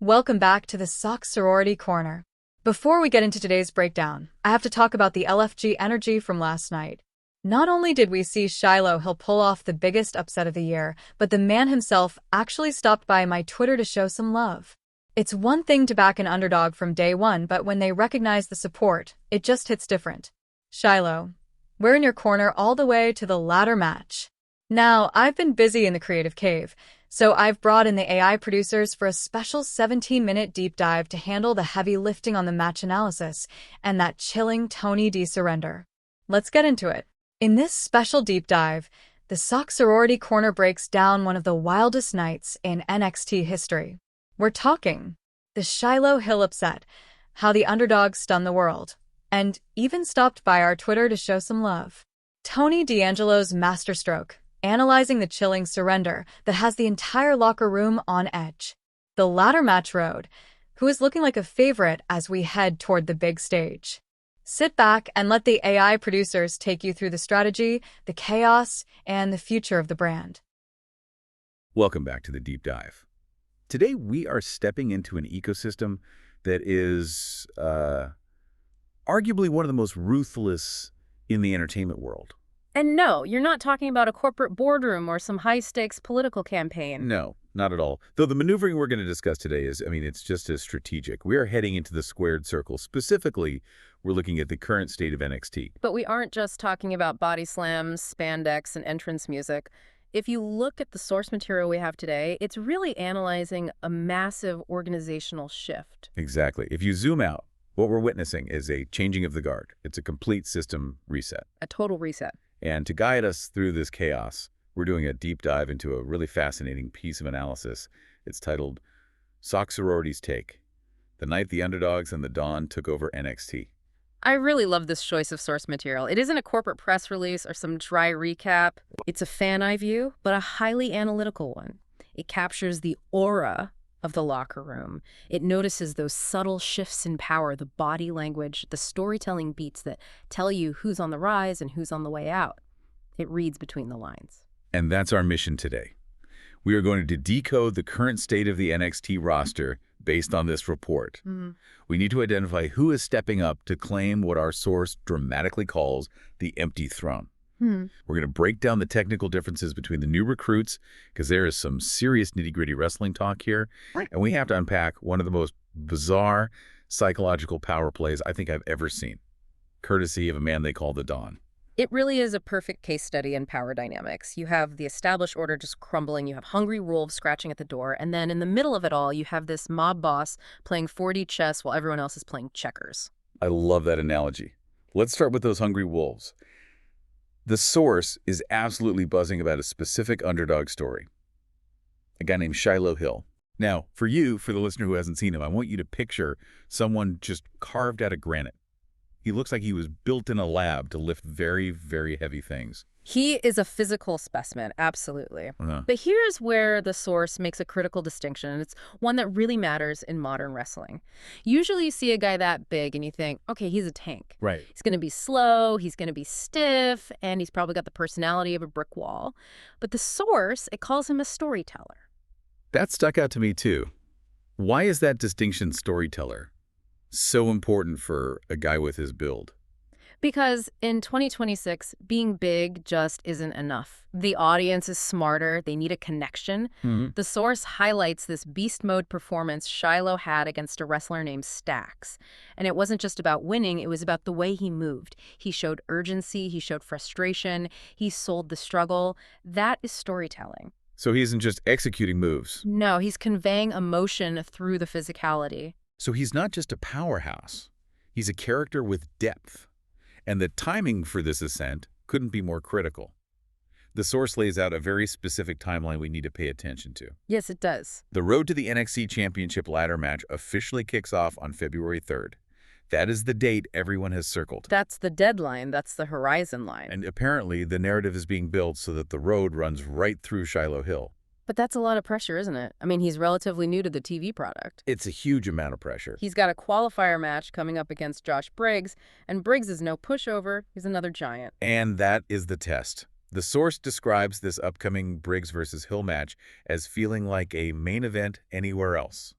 Welcome back to the Sock Sorority Corner. Before we get into today's breakdown, I have to talk about the LFG energy from last night. Not only did we see Shiloh Hill pull off the biggest upset of the year, but the man himself actually stopped by my Twitter to show some love. It's one thing to back an underdog from day one, but when they recognize the support, it just hits different. Shiloh, we're in your corner all the way to the ladder match. Now, I've been busy in the creative cave, so I've brought in the AI producers for a special 17-minute deep dive to handle the heavy lifting on the match analysis and that chilling Tony D surrender. Let's get into it. In this special deep dive, the Sock Sorority Corner breaks down one of the wildest nights in NXT history. We're talking the Shiloh Hill upset, how the underdog stunned the world, and even stopped by our Twitter to show some love. Tony D'Angelo's masterstroke, analyzing the chilling surrender that has the entire locker room on edge. The ladder match road, who is looking like a favorite as we head toward the big stage. Sit back and let the AI producers take you through the strategy, the chaos, and the future of the brand. Welcome back to the deep dive. Today we are stepping into an ecosystem that is arguably one of the most ruthless in the entertainment world. And no, you're not talking about a corporate boardroom or some high-stakes political campaign. No, not at all. Though the maneuvering we're going to discuss today is, it's just as strategic. We are heading into the squared circle. Specifically, we're looking at the current state of NXT. But we aren't just talking about body slams, spandex, and entrance music. If you look at the source material we have today, it's really analyzing a massive organizational shift. Exactly. If you zoom out, what we're witnessing is a changing of the guard. It's a complete system reset. A total reset. And to guide us through this chaos, we're doing a deep dive into a really fascinating piece of analysis. It's titled Sock Sorority's Take: The Night the Underdogs and the Dawn Took Over NXT. I really love this choice of source material. It isn't a corporate press release or some dry recap. It's a fan eye view, but a highly analytical one. It captures the aura of the locker room. It notices those subtle shifts in power, the body language, the storytelling beats that tell you who's on the rise and who's on the way out. It reads between the lines. And that's our mission today. We are going to decode the current state of the NXT roster based on this report. We need to identify who is stepping up to claim what our source dramatically calls the empty throne. We're going to break down the technical differences between the new recruits, because there is some serious nitty-gritty wrestling talk here, and we have to unpack one of the most bizarre psychological power plays I think I've ever seen, courtesy of a man they call the Dawn. It really is a perfect case study in power dynamics. You have the established order just crumbling, you have hungry wolves scratching at the door, and then in the middle of it all, you have this mob boss playing 4D chess while everyone else is playing checkers. I love that analogy. Let's start with those hungry wolves. The source is absolutely buzzing about a specific underdog story, a guy named Shiloh Hill. Now, for the listener who hasn't seen him, I want you to picture someone just carved out of granite. He looks like he was built in a lab to lift very, very heavy things. He is a physical specimen, absolutely. But here's where the source makes a critical distinction, and it's one that really matters in modern wrestling. Usually you see a guy that big and you think, okay, he's a tank. Right. He's going to be slow, he's going to be stiff, and he's probably got the personality of a brick wall. But the source, it calls him a storyteller. That stuck out to me too. Why is that distinction, storyteller, so important for a guy with his build? Because in 2026, being big just isn't enough. The audience is smarter. They need a connection. The source highlights this beast mode performance Shiloh had against a wrestler named Stax. And it wasn't just about winning. It was about the way he moved. He showed urgency. He showed frustration. He sold the struggle. That is storytelling. So he isn't just executing moves. No, he's conveying emotion through the physicality. So he's not just a powerhouse. He's a character with depth. And the timing for this ascent couldn't be more critical. The source lays out a very specific timeline we need to pay attention to. Yes, it does. The road to the NXT Championship Ladder Match officially kicks off on February 3rd. That is the date everyone has circled. That's the deadline. That's the horizon line. And apparently the narrative is being built so that the road runs right through Shiloh Hill. But that's a lot of pressure, isn't it? I mean, he's relatively new to the TV product. It's a huge amount of pressure. He's got a qualifier match coming up against Josh Briggs, and Briggs is no pushover. He's another giant. And that is the test. The source describes this upcoming Briggs versus Hill match as feeling like a main event anywhere else.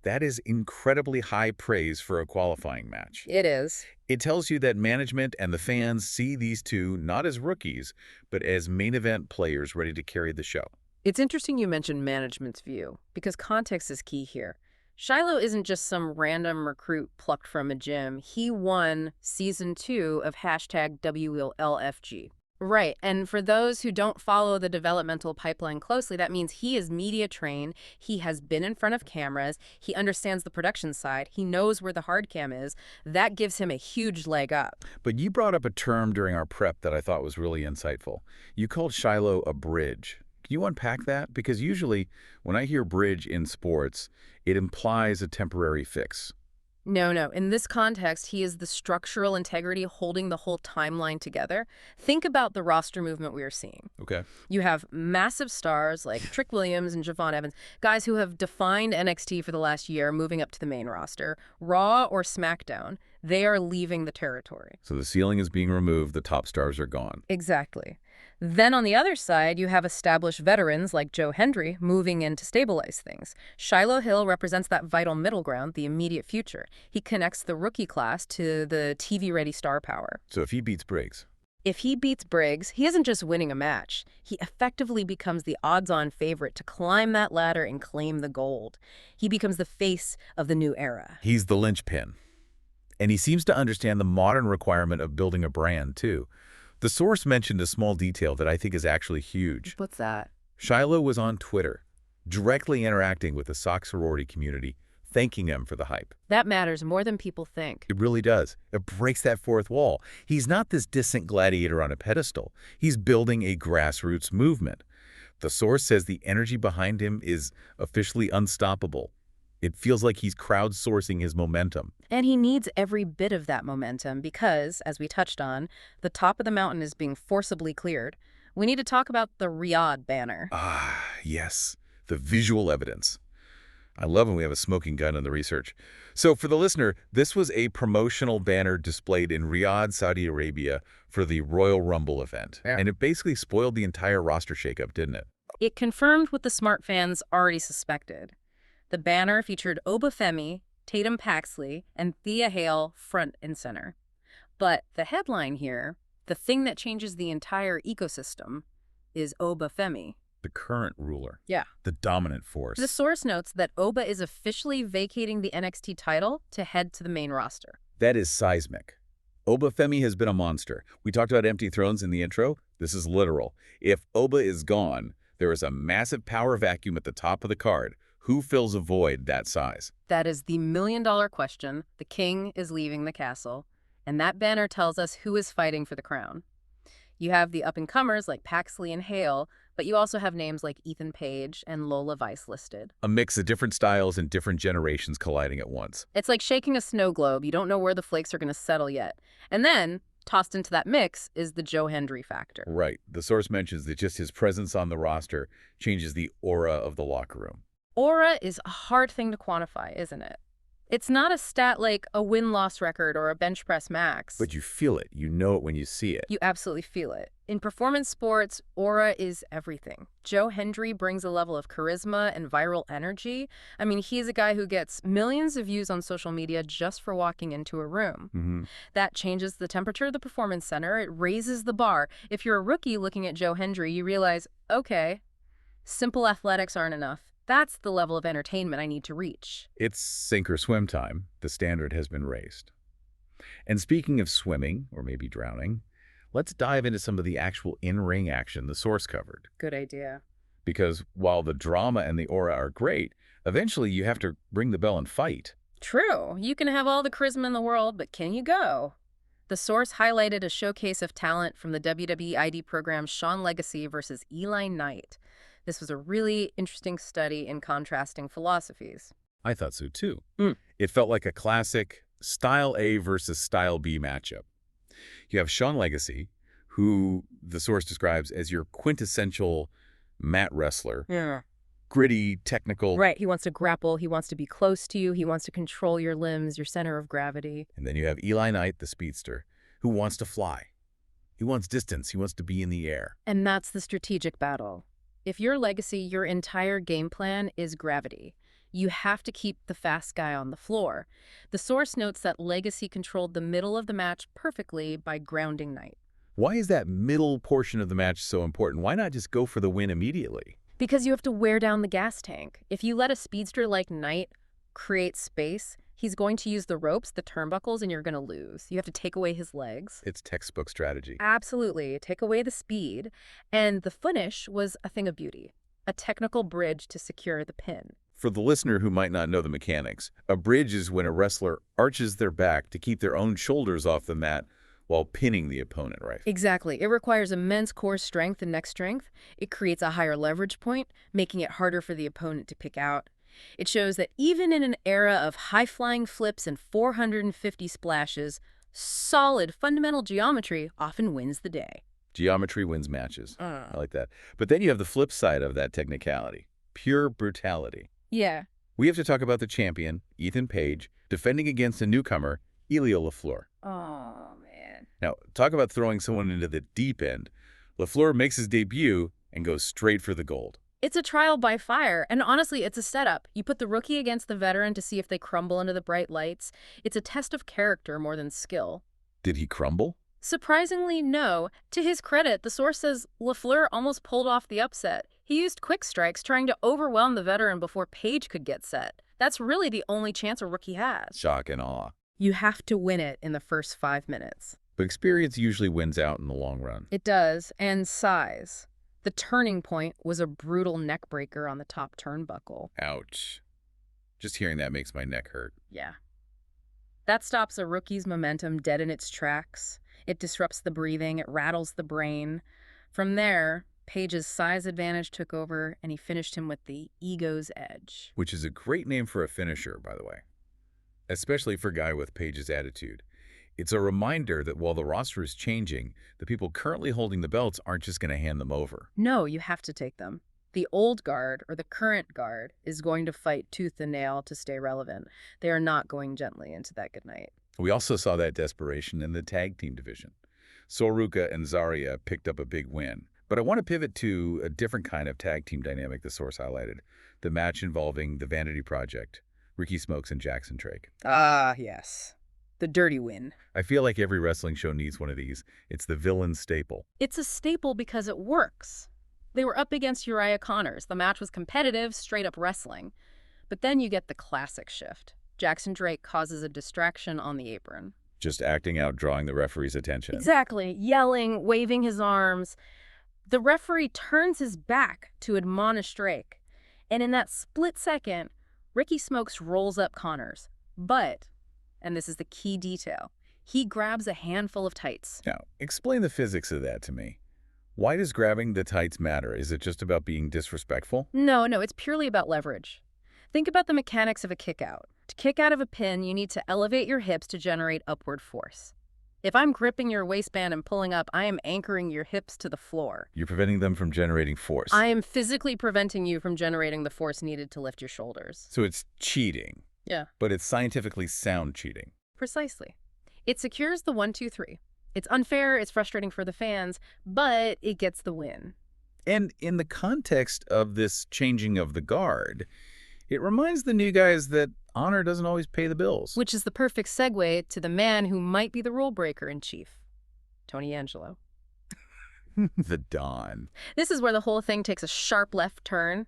That is incredibly high praise for a qualifying match. It is. It tells you that management and the fans see these two not as rookies, but as main event players ready to carry the show. It's interesting you mentioned management's view, because context is key here. Shiloh isn't just some random recruit plucked from a gym. He won Season 2 of #WLFG. Right, and for those who don't follow the developmental pipeline closely, that means he is media trained, he has been in front of cameras, he understands the production side, he knows where the hard cam is. That gives him a huge leg up. But you brought up a term during our prep that I thought was really insightful. You called Shiloh a bridge. Can you unpack that? Because usually when I hear bridge in sports, it implies a temporary fix. No. In this context, he is the structural integrity holding the whole timeline together. Think about the roster movement we are seeing. Okay. You have massive stars like Trick Williams and Javon Evans, guys who have defined NXT for the last year, moving up to the main roster. Raw or SmackDown, they are leaving the territory. So the ceiling is being removed, the top stars are gone. Exactly. Then on the other side, you have established veterans like Joe Hendry moving in to stabilize things. Shiloh Hill represents that vital middle ground, the immediate future. He connects the rookie class to the TV-ready star power. So if he beats Briggs. If he beats Briggs, he isn't just winning a match. He effectively becomes the odds-on favorite to climb that ladder and claim the gold. He becomes the face of the new era. He's the linchpin. And he seems to understand the modern requirement of building a brand, too. The source mentioned a small detail that I think is actually huge. What's that? Shiloh was on Twitter, directly interacting with the sock sorority community, thanking them for the hype. That matters more than people think. It really does. It breaks that fourth wall. He's not this distant gladiator on a pedestal. He's building a grassroots movement. The source says the energy behind him is officially unstoppable. It feels like he's crowdsourcing his momentum. And he needs every bit of that momentum because, as we touched on, the top of the mountain is being forcibly cleared. We need to talk about the Riyadh banner. Ah, yes. The visual evidence. I love when we have a smoking gun in the research. So for the listener, this was a promotional banner displayed in Riyadh, Saudi Arabia for the Royal Rumble event. Yeah. And it basically spoiled the entire roster shakeup, didn't it? It confirmed what the smart fans already suspected. The banner featured Obafemi, Tatum Paxley, and Thea Hale front and center. But the headline here, the thing that changes the entire ecosystem, is Obafemi. The current ruler. Yeah. The dominant force. The source notes that Oba is officially vacating the NXT title to head to the main roster. That is seismic. Obafemi has been a monster. We talked about empty thrones in the intro. This is literal. If Oba is gone, there is a massive power vacuum at the top of the card. Who fills a void that size? That is the million-dollar question. The king is leaving the castle, and that banner tells us who is fighting for the crown. You have the up-and-comers like Paxley and Hale, but you also have names like Ethan Page and Lola Vice listed. A mix of different styles and different generations colliding at once. It's like shaking a snow globe. You don't know where the flakes are going to settle yet. And then, tossed into that mix, is the Joe Hendry factor. Right. The source mentions that just his presence on the roster changes the aura of the locker room. Aura is a hard thing to quantify, isn't it? It's not a stat like a win-loss record or a bench press max. But you feel it. You know it when you see it. You absolutely feel it. In performance sports, aura is everything. Joe Hendry brings a level of charisma and viral energy. I mean, he's a guy who gets millions of views on social media just for walking into a room. That changes the temperature of the performance center. It raises the bar. If you're a rookie looking at Joe Hendry, you realize, okay, simple athletics aren't enough. That's the level of entertainment I need to reach. It's sink or swim time. The standard has been raised. And speaking of swimming, or maybe drowning, let's dive into some of the actual in-ring action the source covered. Good idea. Because while the drama and the aura are great, eventually you have to ring the bell and fight. True. You can have all the charisma in the world, but can you go? The source highlighted a showcase of talent from the WWE ID program Shawn Legacy versus Eli Knight. This was a really interesting study in contrasting philosophies. I thought so, too. It felt like a classic Style A versus Style B matchup. You have Shawn Legacy, who the source describes as your quintessential mat wrestler. Yeah. Gritty, technical. Right. He wants to grapple. He wants to be close to you. He wants to control your limbs, your center of gravity. And then you have Eli Knight, the speedster, who wants to fly. He wants distance. He wants to be in the air. And that's the strategic battle. If you're Legacy, your entire game plan is gravity. You have to keep the fast guy on the floor. The source notes that Legacy controlled the middle of the match perfectly by grounding Knight. Why is that middle portion of the match so important? Why not just go for the win immediately? Because you have to wear down the gas tank. If you let a speedster like Knight create space, he's going to use the ropes, the turnbuckles, and you're going to lose. You have to take away his legs. It's textbook strategy. Absolutely. Take away the speed. And the finish was a thing of beauty. A technical bridge to secure the pin. For the listener who might not know the mechanics, a bridge is when a wrestler arches their back to keep their own shoulders off the mat while pinning the opponent, right? Exactly. It requires immense core strength and neck strength. It creates a higher leverage point, making it harder for the opponent to pick out. It shows that even in an era of high-flying flips and 450 splashes, solid fundamental geometry often wins the day. Geometry wins matches. I like that. But then you have the flip side of that technicality, pure brutality. Yeah. We have to talk about the champion, Ethan Page, defending against a newcomer, Elio LeFleur. Oh, man. Now, talk about throwing someone into the deep end. LeFleur makes his debut and goes straight for the gold. It's a trial by fire, and honestly, it's a setup. You put the rookie against the veteran to see if they crumble under the bright lights. It's a test of character more than skill. Did he crumble? Surprisingly, no. To his credit, the source says LeFleur almost pulled off the upset. He used quick strikes trying to overwhelm the veteran before Page could get set. That's really the only chance a rookie has. Shock and awe. You have to win it in the first 5 minutes. But experience usually wins out in the long run. It does, and size. The turning point was a brutal neck breaker on the top turnbuckle. Ouch. Just hearing that makes my neck hurt. Yeah. That stops a rookie's momentum dead in its tracks. It disrupts the breathing. It rattles the brain. From there, Page's size advantage took over, and he finished him with the ego's edge. Which is a great name for a finisher, by the way. Especially for a guy with Page's attitude. It's a reminder that while the roster is changing, the people currently holding the belts aren't just going to hand them over. No, you have to take them. The old guard, or the current guard, is going to fight tooth and nail to stay relevant. They are not going gently into that good night. We also saw that desperation in the tag team division. Soruka and Zarya picked up a big win. But I want to pivot to a different kind of tag team dynamic the source highlighted. The match involving the Vanity Project, Ricky Smokes and Jackson Drake. Ah, yes. The dirty win. I feel like every wrestling show needs one of these. It's the villain staple. It's a staple because it works. They were up against Uriah Connors. The match was competitive, straight-up wrestling. But then you get the classic shift. Jackson Drake causes a distraction on the apron. Just acting out, drawing the referee's attention. Exactly. Yelling, waving his arms. The referee turns his back to admonish Drake. And in that split second, Ricky Smokes rolls up Connors. But, and this is the key detail, he grabs a handful of tights. Now, explain the physics of that to me. Why does grabbing the tights matter? Is it just about being disrespectful? No, it's purely about leverage. Think about the mechanics of a kick out. To kick out of a pin, you need to elevate your hips to generate upward force. If I'm gripping your waistband and pulling up, I am anchoring your hips to the floor. You're preventing them from generating force. I am physically preventing you from generating the force needed to lift your shoulders. So it's cheating. Yeah. But it's scientifically sound cheating. Precisely. It secures the 1, 2, 3. It's unfair, it's frustrating for the fans, but it gets the win. And in the context of this changing of the guard, it reminds the new guys that honor doesn't always pay the bills. Which is the perfect segue to the man who might be the rule breaker in chief, Tony Angelo. The Don. This is where the whole thing takes a sharp left turn.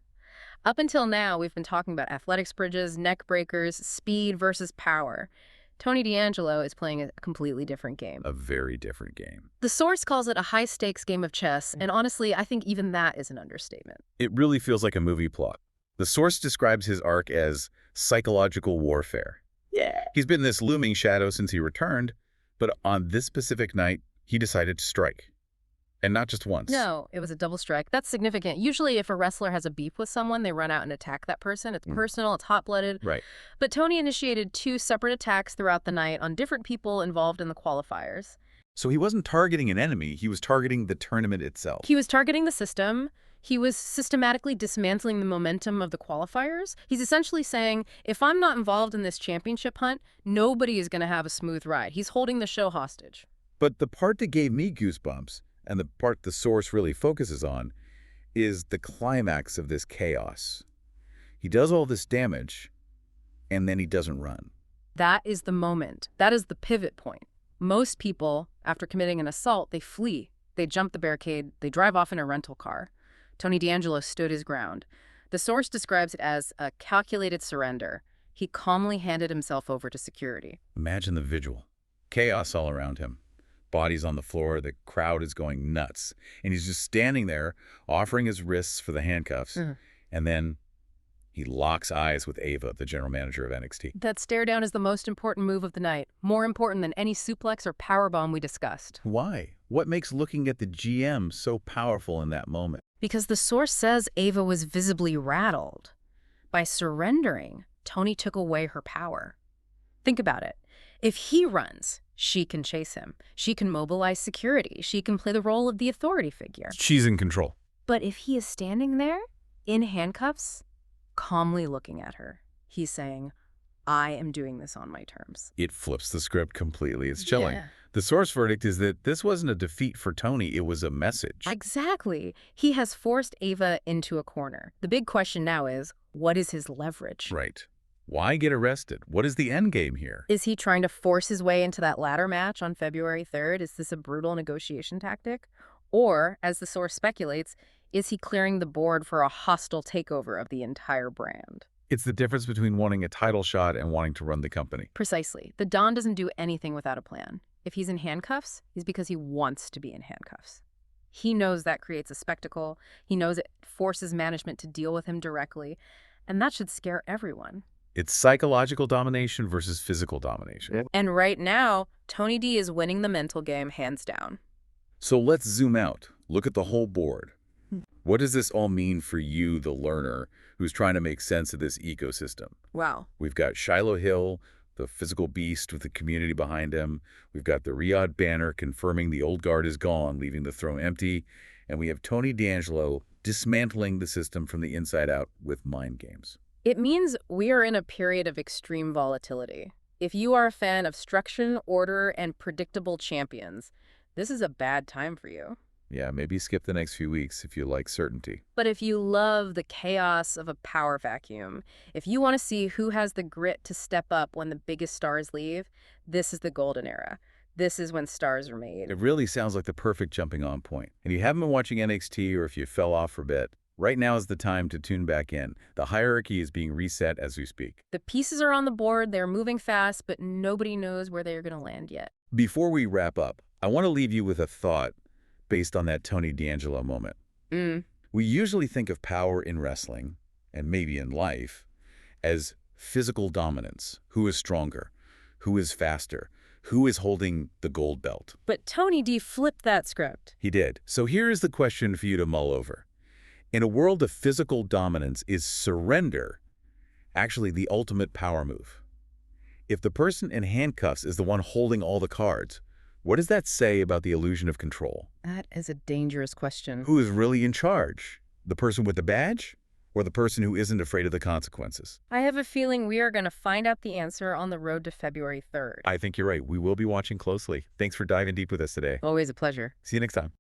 Up until now, we've been talking about athletics bridges, neck breakers, speed versus power. Tony D'Angelo is playing a completely different game. A very different game. The source calls it a high-stakes game of chess, and honestly, I think even that is an understatement. It really feels like a movie plot. The source describes his arc as psychological warfare. Yeah. He's been this looming shadow since he returned, but on this specific night, he decided to strike. And not just once. No, it was a double strike. That's significant. Usually if a wrestler has a beef with someone, they run out and attack that person. It's personal, it's hot-blooded. Right. But Tony initiated 2 separate attacks throughout the night on different people involved in the qualifiers. So he wasn't targeting an enemy, he was targeting the tournament itself. He was targeting the system. He was systematically dismantling the momentum of the qualifiers. He's essentially saying, if I'm not involved in this championship hunt, nobody is going to have a smooth ride. He's holding the show hostage. But the part that gave me goosebumps, and the part the source really focuses on, is the climax of this chaos. He does all this damage, and then he doesn't run. That is the moment. That is the pivot point. Most people, after committing an assault, they flee. They jump the barricade. They drive off in a rental car. Tony D'Angelo stood his ground. The source describes it as a calculated surrender. He calmly handed himself over to security. Imagine the visual. Chaos all around him. Bodies on the floor, the crowd is going nuts. And he's just standing there, offering his wrists for the handcuffs. And then he locks eyes with Ava, the general manager of NXT. That stare down is the most important move of the night. More important than any suplex or powerbomb we discussed. Why? What makes looking at the GM so powerful in that moment? Because the source says Ava was visibly rattled. By surrendering, Tony took away her power. Think about it. If he runs, she can chase him. She can mobilize security. She can play the role of the authority figure. She's in control. But if he is standing there, in handcuffs, calmly looking at her, he's saying, I am doing this on my terms. It flips the script completely. It's chilling. Yeah. The source verdict is that this wasn't a defeat for Tony. It was a message. Exactly. He has forced Ava into a corner. The big question now is, what is his leverage? Right. Why get arrested? What is the end game here? Is he trying to force his way into that ladder match on February 3rd? Is this a brutal negotiation tactic? Or, as the source speculates, is he clearing the board for a hostile takeover of the entire brand? It's the difference between wanting a title shot and wanting to run the company. Precisely. The Don doesn't do anything without a plan. If he's in handcuffs, it's because he wants to be in handcuffs. He knows that creates a spectacle. He knows it forces management to deal with him directly. And that should scare everyone. It's psychological domination versus physical domination. And right now, Tony D is winning the mental game hands down. So let's zoom out. Look at the whole board. What does this all mean for you, the learner, who's trying to make sense of this ecosystem? Wow. We've got Shiloh Hill, the physical beast with the community behind him. We've got the Riyadh banner confirming the old guard is gone, leaving the throne empty. And we have Tony D'Angelo dismantling the system from the inside out with mind games. It means we are in a period of extreme volatility. If you are a fan of structure, order, and predictable champions, this is a bad time for you. Yeah, maybe skip the next few weeks if you like certainty. But if you love the chaos of a power vacuum, if you want to see who has the grit to step up when the biggest stars leave, this is the golden era. This is when stars are made. It really sounds like the perfect jumping on point. And if you haven't been watching NXT or if you fell off for a bit, right now is the time to tune back in. The hierarchy is being reset as we speak. The pieces are on the board, they're moving fast, but nobody knows where they're going to land yet. Before we wrap up, I want to leave you with a thought based on that Tony D'Angelo moment. We usually think of power in wrestling, and maybe in life, as physical dominance. Who is stronger? Who is faster? Who is holding the gold belt? But Tony D flipped that script. He did. So here is the question for you to mull over. In a world of physical dominance, is surrender actually the ultimate power move? If the person in handcuffs is the one holding all the cards, what does that say about the illusion of control? That is a dangerous question. Who is really in charge? The person with the badge or the person who isn't afraid of the consequences? I have a feeling we are going to find out the answer on the road to February 3rd. I think you're right. We will be watching closely. Thanks for diving deep with us today. Always a pleasure. See you next time.